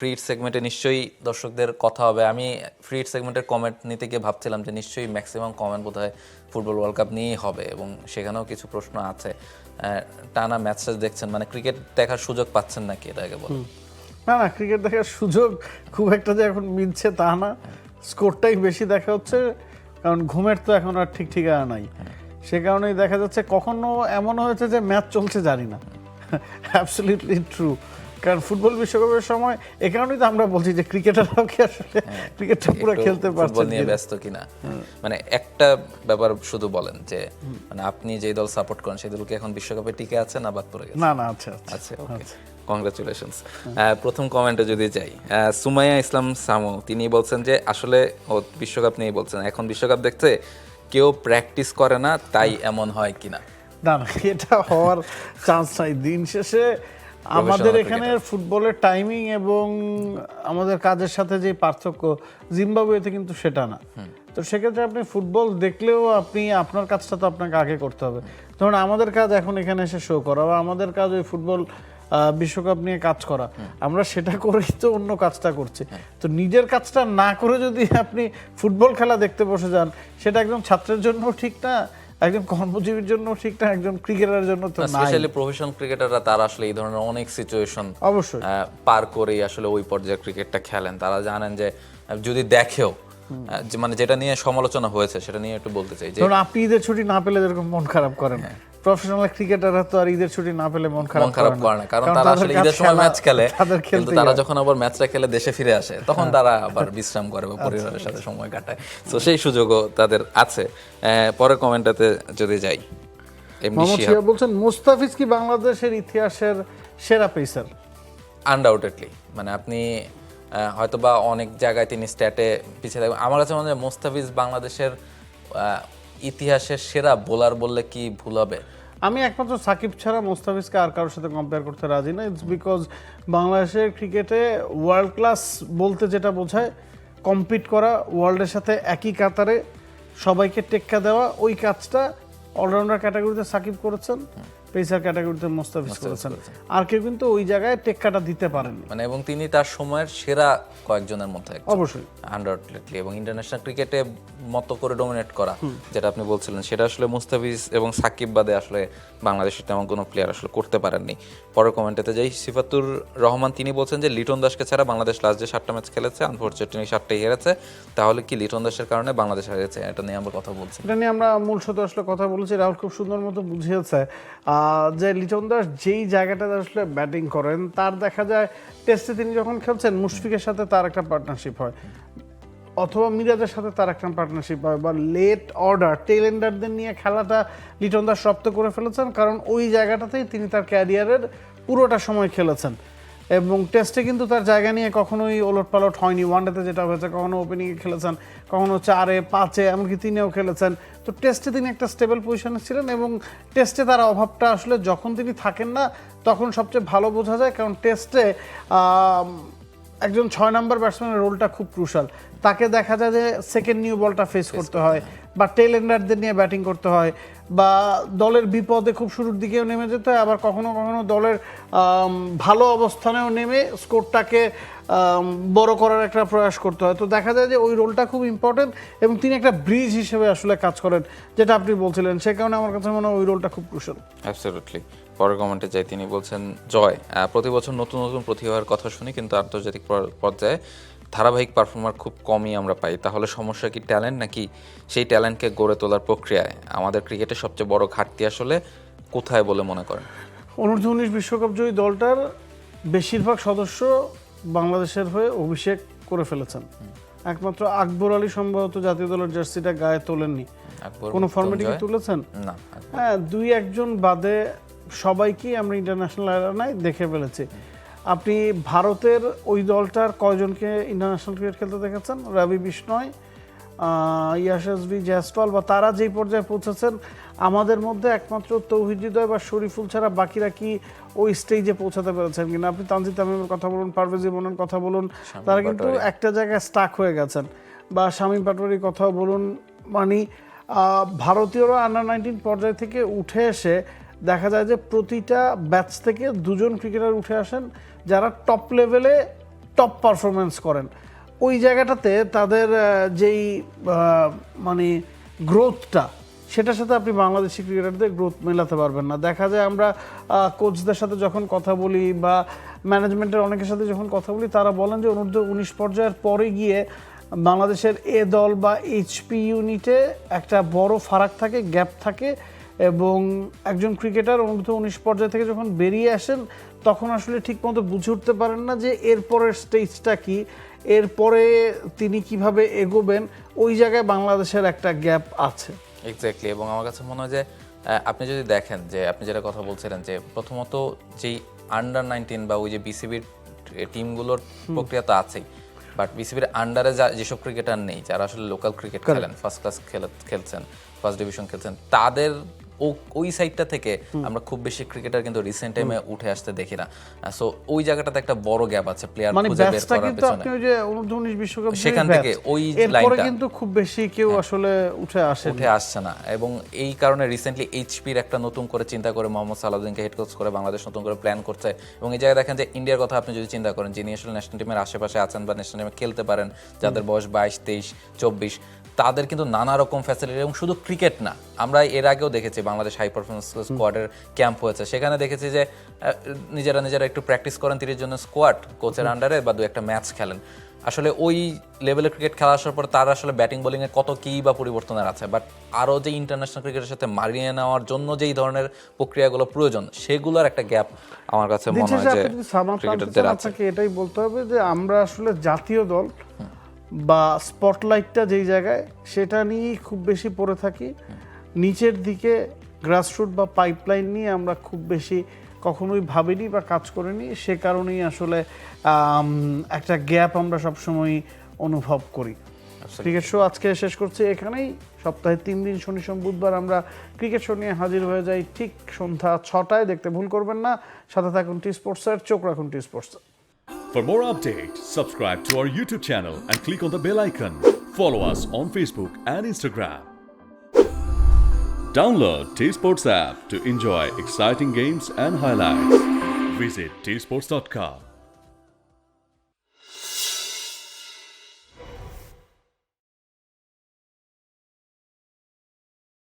Free hit সেগমেন্টে নিশ্চয়ই দর্শকদের কথা হবে। আমি ফ্রি হিট সেগমেন্টের কমেন্ট নিতে গিয়ে ভাবছিলাম যে নিশ্চয়ই ম্যাক্সিমাম কমেন্ট বোধহয় ফুটবল ওয়ার্ল্ড কাপ নিয়েই হবে এবং সেখানেও কিছু প্রশ্ন আছে। টানা ম্যাচ দেখছেন, মানে ক্রিকেট দেখার সুযোগ পাচ্ছেন নাকি এটা আগে বলুন। না না, ক্রিকেট দেখার সুযোগ খুব একটা যে এখন মিলছে তা না, স্কোরটাই বেশি দেখা হচ্ছে, কারণ ঘুমের তো এখন আর ঠিক ঠিকানা নাই। সে কারণেই দেখা যাচ্ছে কখনো এমন হয়েছে যে ম্যাচ চলছে জানি না। Absolutely true. কারণ ফুটবল বিশ্বকাপের সময় এ কারণেই তো আমরা বলছি যে ক্রিকেটাররাও কি আসলে ক্রিকেটটা পুরো খেলতে পারছে ফুটবল নিয়ে ব্যস্ত কিনা। মানে একটা ব্যাপার শুধু বলেন যে মানে আপনি যে দল সাপোর্ট করেন সেই দল কি এখন বিশ্বকাপে টিকে আছে না বাদ পড়ে গেছে? না না, আচ্ছা আচ্ছা, ওকে, কংগ্রাচুলেশনস। প্রথম কমেন্টে যদি যাই, সুমাইয়া ইসলাম সামু তিনি বলছেন যে আসলে ও বিশ্বকাপ নিয়েই বলছেন, এখন বিশ্বকাপ দেখতে কেউ প্র্যাকটিস করে না তাই এমন হয় কিনা। না না, এটা হওয়ার চান্স নাই। দিন শেষে আমাদের এখানে ফুটবলের টাইমিং এবং আমাদের কাজের সাথে যে পার্থক্য, জিম্বাবুয়েতে কিন্তু সেটা না। তো সেক্ষেত্রে আপনি ফুটবল দেখলেও আপনি আপনার কাজটা তো আপনাকে আগে করতে হবে। ধরুন আমাদের কাজ এখন এখানে এসে শো করা, বা আমাদের কাজ ওই ফুটবল বিশ্বকাপ নিয়ে কাজ করা, আমরা সেটা করেই তো অন্য কাজটা করছি। তো নিজের কাজটা না করে যদি আপনি ফুটবল খেলা দেখতে বসে যান, সেটা একজন ছাত্রের জন্য ঠিক না, একজন কর্মজীবীর জন্য ঠিক না, একজন ক্রিকেটারের জন্য তো না। স্পেশালি প্রফেশনাল ক্রিকেটাররা তারা আসলে এই ধরনের অনেক সিচুয়েশন অবশ্যই পার করেই আসলে ওই পর্যায়ে ক্রিকেটটা খেলেন। তারা জানেন যে যদি দেখেও মানে যেটা নিয়ে সমালোচনা হয়েছে সেটা নিয়ে একটু বলতে চাই যে ধরুন আপনি ঈদের ছুটি না পেলে যেরকম মন খারাপ করেন, প্রফেশনাল ক্রিকেটাররা তো আর ঈদের ছুটি না পেলে মন খারাপ করে না, কারণ তারা আসলে ঈদের সময় ম্যাচ খেলে, কিন্তু তারা যখন আবার ম্যাচটা খেলে দেশে ফিরে আসে তখন তারা আবার বিশ্রাম করে বা পরিবারের সাথে সময় কাটায়। তো সেই সুযোগও তাদের আছে। পরের কমেন্টটাতে যদি যাই, মোহাম্মদ শিহাব বলছেন মুস্তাফিজ কি বাংলাদেশের ইতিহাসের সেরা পেসার? আনডাউটেডলি, মানে আপনি হয়তোবা অনেক জায়গায় তিনি স্ট্যাটে পিছিয়ে থাকবেন। আমার কাছে মনে হয় মুস্তাফিজ বাংলাদেশের ইতিহাসের সেরা বোলার বললে কি ভুল হবে। আমি একমাত্র সাকিব ছাড়া মুস্তাফিজকে আর কারোর সাথে কম্পেয়ার করতে রাজি না। ইটস বিকজ বাংলাদেশের ক্রিকেটে ওয়ার্ল্ড ক্লাস বলতে যেটা বোঝায় কম্পিট করা, ওয়ার্ল্ডের সাথে একই কাতারে সবাইকে টেক্কা দেওয়া, ওই কাজটা অলরাউন্ডার ক্যাটাগরিতে সাকিব করেছেন, পেসার ক্যাটাগরিতে মুস্তাফিজ করেছেন। আর কেউ কিন্তু ওই জায়গায় টেক্কাটা দিতে পারেননি। মানে এবং তিনি তার সময়ের সেরা কয়েকজনের মধ্যে অবশ্যই আনডাউটেডলি, এবং ইন্টারন্যাশনাল ক্রিকেটে মতো করে ডমিনেট করা যেটা আপনি বলছিলেন সেটা আসলে মুস্তাফিজ এবং সাকিব বাদে আসলে বাংলাদেশের তেমন কোনো প্লেয়ার আসলে করতে পারেননি। পরের কমেন্টেতে যাই, সিফাতুর রহমান তিনি বলছেন যে লিটন দাসকে ছাড়া বাংলাদেশ লাস্ট যে 7টা ম্যাচ খেলেছে আনফরচুনেটলি 7টাই হেরেছে, তাহলে কি লিটন দাসের কারণে বাংলাদেশ হেরেছে? এটা নিয়ে আমরা কথা বলছি, এটা নিয়ে আমরা মূল সাথে আসলে কথা বলেছি। রাহুল খুব সুন্দর মতো বুঝিয়েছে যে লিটন দাস যেই জায়গাটাতে আসলে ব্যাটিং করেন, তার দেখা যায় টেস্টে তিনি যখন খেলছেন মুশফিকের সাথে তার একটা পার্টনারশিপ হয়, অথবা মিরাজের সাথে তার একটা পার্টনারশিপ হয়, বা লেট অর্ডার টেল এন্ডারদের নিয়ে খেলাটা লিটন দাস রপ্ত করে ফেলেছেন, কারণ ওই জায়গাটাতেই তিনি তার ক্যারিয়ারের পুরোটা সময় খেলেছেন। এবং টেস্টে কিন্তু তার জায়গা নিয়ে কখনোই ওলটপালট হয়নি। ওয়ানডেতে যেটা হয়েছে, কখনো ওপেনিংয়ে খেলেছেন, কখনো 4-এ 5-এ, এমনকি 3-এও খেলেছেন। তো টেস্টে তিনি একটা স্টেবল পজিশনে ছিলেন, এবং টেস্টে তার অভাবটা আসলে যখন তিনি থাকেন না তখন সবচেয়ে ভালো বোঝা যায়, কারণ টেস্টে একজন 6 নম্বর ব্যাটসম্যানের রোলটা খুব ক্রুশাল। তাকে দেখা যায় যে সেকেন্ড নিউ বলটা ফেস করতে হয়, বা টেল এন্ডারদের নিয়ে ব্যাটিং করতে হয়, বা দলের বিপদে খুব শুরুর দিকেও নেমে যেতে হয়, আবার কখনো কখনো দলের ভালো অবস্থানেও নেমে স্কোরটাকে বড় করার একটা প্রয়াস করতে হয়। তো দেখা যায় যে ওই রোলটা খুব ইম্পর্টেন্ট, এবং তিনি একটা ব্রিজ হিসেবে আসলে কাজ করেন, যেটা আপনি বলছিলেন। সে কারণে আমার কাছে মনে হয় ওই রোলটা খুব ক্রুশাল। অ্যাবসলিউটলি। পরের কমেন্টে যাই, তিনি বলছেন জয়, প্রতি বছর নতুন নতুন প্রতিভার কথা শুনি, কিন্তু আন্তর্জাতিক পর্যায়ে ধারাবাহিক পারফর্মার খুব কমই আমরা পাই। তাহলে সমস্যা কি ট্যালেন্ট, নাকি সেই ট্যালেন্টকে গড়ে তোলার প্রক্রিয়ায়? আমাদের ক্রিকেটের সবচেয়ে বড় ঘাটতি আসলে কোথায় বলে মনে করেন? অনূর্ধ্ব-19 বিশ্বকাপ জয়ী দলটার বেশিরভাগ সদস্য বাংলাদেশের হয়ে অভিষেক করে ফেলেছেন। একমাত্র আকবর আলী সম্ভবত জাতীয় দলের জার্সিটা গায়ে তোলেননি। কোনো ফরম্যাটে কি তুলেছেন? না। হ্যাঁ, 2-1 বাদে সবাইকেই আমরা ইন্টারন্যাশনাল অ্যারেনায় দেখে ফেলেছি। আপনি ভারতের ওই দলটার কয়জনকে ইন্টারন্যাশনাল ক্রিকেট খেলতে দেখেছেন? রবি বিষ্ণয়, ইয়াশাসবি জয়সওয়াল, বা তারা যেই পর্যায়ে পৌঁছেছেন, আমাদের মধ্যে একমাত্র তৌহিদ হৃদয় বা শরীফুল ছাড়া বাকিরা কি ওই স্টেজে পৌঁছাতে পেরেছেন কিনা? আপনি তানজিদ তামিমের কথা বলুন, পারভেজ ইমনের কথা বলুন, তারা কিন্তু একটা জায়গায় স্টাক হয়ে গেছেন। বা শামীম পাটোয়ারির কথাও বলুন। মানে ভারতীয়রা আন্ডার-19 পর্যায় থেকে উঠে এসে দেখা যায় যে প্রতিটা ব্যাচ থেকে 2জন ক্রিকেটার উঠে আসেন যারা টপ লেভেলে টপ পারফরমেন্স করেন, ওই জায়গাটাতে তাদের যেই মানে গ্রোথটা, সেটার সাথে আপনি বাংলাদেশি ক্রিকেটারদের গ্রোথ মেলাতে পারবেন না। দেখা যায় আমরা কোচদের সাথে যখন কথা বলি বা ম্যানেজমেন্টের অনেকের সাথে যখন কথা বলি, তারা বলেন যে অনূর্ধ্ব-19 পর্যায়ের পরে গিয়ে বাংলাদেশের এ দল বা এইচপি ইউনিটে একটা বড় ফারাক থাকে, গ্যাপ থাকে, এবং একজন ক্রিকেটার অনূর্ধ্ব-19 পর্যায় থেকে যখন বেরিয়ে আসেন তখন আসলে ঠিকমতো বুঝে উঠতে পারেন না যে এরপরের স্টেজটা কি, এরপরে তিনি কিভাবে এগোবেন। ওই জায়গায় বাংলাদেশের একটা গ্যাপ আছে। এক্স্যাক্টলি। এবং আমার কাছে মনে হয় যে আপনি যদি দেখেন যে আপনি যেটা কথা বলছিলেন যে প্রথমত যেই আন্ডার-19 বা ওই যে বিসিবির টিমগুলোর প্রক্রিয়া তো আছেই, বাট বিসিবির আন্ডারে যেসব ক্রিকেটার নেই, যারা আসলে লোকাল ক্রিকেট খেলেন, ফার্স্ট ক্লাস খেলছেন, ফার্স্ট ডিভিশন খেলছেন, তাদের ওই সাইডটা থেকে আমরা খুব বেশি ক্রিকেটার কিন্তু রিসেন্ট টাইমে উঠে আসতে দেখি না। সো ওই জায়গাটাতে একটা বড় গ্যাপ আছে প্লেয়ার খুঁজে বের করার পেছনে। আপনি ওই যে অনূর্ধ্ব-19 বিশ্বকাপ সেখান থেকে ওই লাইনটা কিন্তু খুব বেশি কেউ আসলে উঠে আসছে না। এবং এই কারণে রিসেন্টলি এইচপির একটা নতুন করে চিন্তা করে মোহাম্মদ সালাউদ্দিনকে হেড কোচ করে বাংলাদেশ নতুন করে প্ল্যান করছে। এবং এই জায়গায় দেখেন যে ইন্ডিয়ার কথা আপনি যদি চিন্তা করেন, যিনি আসলে ন্যাশনাল টিমের আশেপাশে আছেন বা ন্যাশনাল টিমে খেলতে পারেন, যাদের বয়স 22, 23, 24, তাদের কিন্তু নানা রকম ফ্যাসিলিটি। এবং শুধু ক্রিকেট না, আমরা এর আগেও দেখেছি বাংলাদেশ হাই পারফরমেন্স স্কোয়াডের ক্যাম্প হয়েছে, সেখানে দেখেছি যে নিজেরা একটু প্র্যাকটিস করেন 30 জনের স্কোয়াড কোচের আন্ডারে, বা 2-1 ম্যাচ খেলেন। আসলে ওই লেভেলের ক্রিকেট খেলা আসার পর তার আসলে ব্যাটিং বোলিংয়ে কত কী বা পরিবর্তনের আছে, বাট আরও যে ইন্টারন্যাশনাল ক্রিকেটের সাথে মানিয়ে নেওয়ার জন্য যেই ধরনের প্রক্রিয়াগুলো প্রয়োজন, সেগুলোর একটা গ্যাপ আমার কাছে মনে হয় যে ক্রিকেটারদের আছে। এটাই বলতে হবে যে আমরা আসলে জাতীয় দল বা স্পটলাইটটা যেই জায়গায়, সেটা নিয়েই খুব বেশি পড়ে থাকি। নিচের দিকে গ্রাসরুট বা পাইপলাইন নিয়ে আমরা খুব বেশি কখনোই ভাবিনি বা কাজ করিনি। সে কারণেই আসলে একটা গ্যাপ আমরা সবসময় অনুভব করি। ক্রিকেট শো আজকে শেষ করছি এখানেই। সপ্তাহে 3 দিন শনি সোম বুধবার আমরা ক্রিকেট শো নিয়ে হাজির হয়ে যাই ঠিক সন্ধ্যা 6টায়। দেখতে ভুল করবেন না। সাথে থাকুন টি স্পোর্টসের, চোখ রাখুন T Sports. For more updates, subscribe to our YouTube channel and click on the bell icon. Follow us on Facebook and Instagram. Download T-Sports app to enjoy exciting games and highlights. Visit tsports.com.